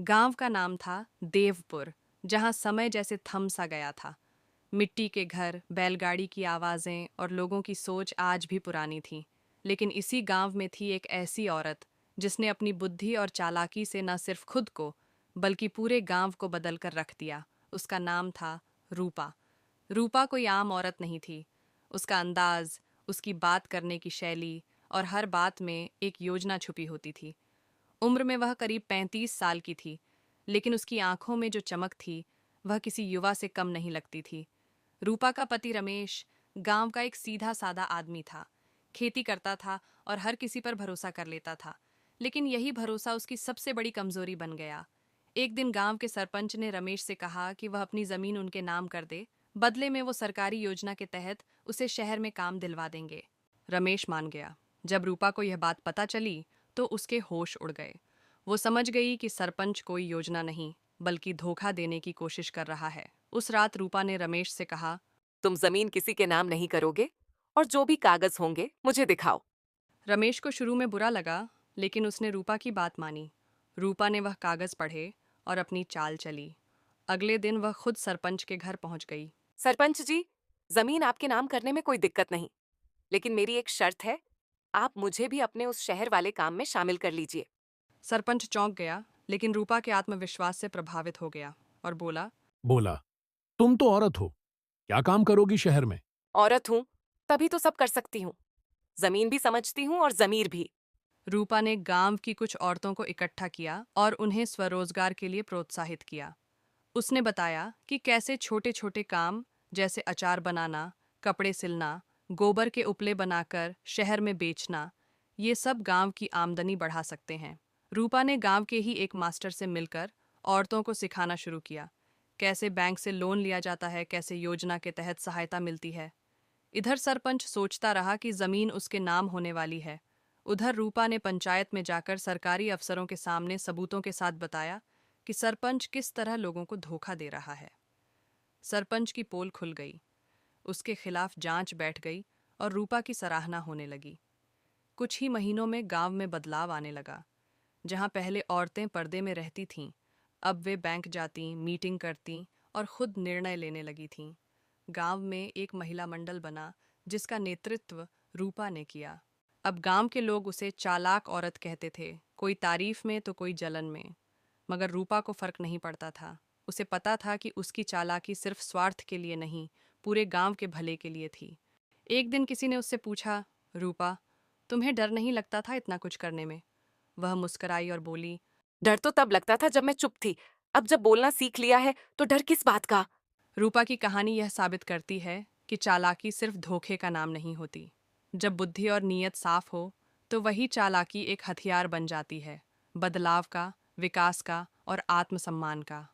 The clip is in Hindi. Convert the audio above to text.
गांव का नाम था देवपुर, जहां समय जैसे थम सा गया था। मिट्टी के घर, बैलगाड़ी की आवाजें और लोगों की सोच आज भी पुरानी थी। लेकिन इसी गांव में थी एक ऐसी औरत जिसने अपनी बुद्धि और चालाकी से न सिर्फ खुद को बल्कि पूरे गांव को बदल कर रख दिया। उसका नाम था रूपा। रूपा कोई आम औरत नहीं थी। उसका अंदाज, उसकी बात करने की शैली और हर बात में एक योजना छुपी होती थी। उम्र में वह करीब 35 साल की थी, लेकिन उसकी आंखों में जो चमक थी वह किसी युवा से कम नहीं लगती थी। रूपा का पति रमेश गांव का एक सीधा साधा आदमी था। खेती करता था और हर किसी पर भरोसा कर लेता था। लेकिन यही भरोसा उसकी सबसे बड़ी कमजोरी बन गया। एक दिन गांव के सरपंच ने रमेश से कहा कि वह अपनी जमीन उनके नाम कर दे। बदले में वो सरकारी योजना के तहत उसे शहर में काम दिलवा देंगे। रमेश मान गया। जब रूपा को यह बात पता चली तो उसके होश उड़ गए। वो समझ गई कि सरपंच कोई योजना नहीं बल्कि धोखा देने की कोशिश कर रहा है। उस रात रूपा ने रमेश से कहा, तुम जमीन किसी के नाम नहीं करोगे और जो भी कागज होंगे मुझे दिखाओ। रमेश को शुरू में बुरा लगा, लेकिन उसने रूपा की बात मानी। रूपा ने वह कागज पढ़े और अपनी चाल चली। अगले दिन वह खुद सरपंच के घर पहुंच गई। सरपंच जी, जमीन आपके नाम करने में कोई दिक्कत नहीं, लेकिन मेरी एक शर्त है। आप मुझे भी अपने उस शहर वाले काम में शामिल कर लीजिए। सरपंच चौंक गया, लेकिन रूपा के आत्मविश्वास से प्रभावित हो गया और बोला, बोला, तुम तो औरत हो, क्या काम करोगी शहर में? औरत हूँ, तभी तो सब कर सकती हूँ। जमीन भी समझती हूँ और जमीर भी। रूपा ने गांव की कुछ औरतों को इकट्ठा किया और उन्हें स्वरोजगार के लिए प्रोत्साहित किया। उसने बताया कि कैसे छोटे छोटे काम जैसे अचार बनाना, कपड़े सिलना, गोबर के उपले बनाकर शहर में बेचना, ये सब गांव की आमदनी बढ़ा सकते हैं। रूपा ने गांव के ही एक मास्टर से मिलकर औरतों को सिखाना शुरू किया। कैसे बैंक से लोन लिया जाता है, कैसे योजना के तहत सहायता मिलती है। इधर सरपंच सोचता रहा कि जमीन उसके नाम होने वाली है। उधर रूपा ने पंचायत में जाकर सरकारी अफसरों के सामने सबूतों के साथ बताया कि सरपंच किस तरह लोगों को धोखा दे रहा है। सरपंच की पोल खुल गई, उसके खिलाफ जांच बैठ गई और रूपा की सराहना होने लगी। कुछ ही महीनों में गांव में बदलाव आने लगा। जहां पहले औरतें पर्दे में रहती थीं, अब वे बैंक जाती, मीटिंग करती और खुद निर्णय लेने लगी थीं। गांव में एक महिला मंडल बना जिसका नेतृत्व रूपा ने किया। अब गांव के लोग उसे चालाक औरत कहते थे, कोई तारीफ में तो कोई जलन में। मगर रूपा को फर्क नहीं पड़ता था। उसे पता था कि उसकी चालाकी सिर्फ स्वार्थ के लिए नहीं, पूरे गांव के भले के लिए थी। एक दिन किसी ने उससे पूछा, रूपा, तुम्हें डर नहीं लगता था इतना कुछ करने में? वह मुस्कुराई और बोली, डर तो तब लगता था जब मैं चुप थी। अब जब बोलना सीख लिया है तो डर किस बात का। रूपा की कहानी यह साबित करती है कि चालाकी सिर्फ धोखे का नाम नहीं होती। जब बुद्धि और नीयत साफ हो तो वही चालाकी एक हथियार बन जाती है, बदलाव का, विकास का और आत्मसम्मान का।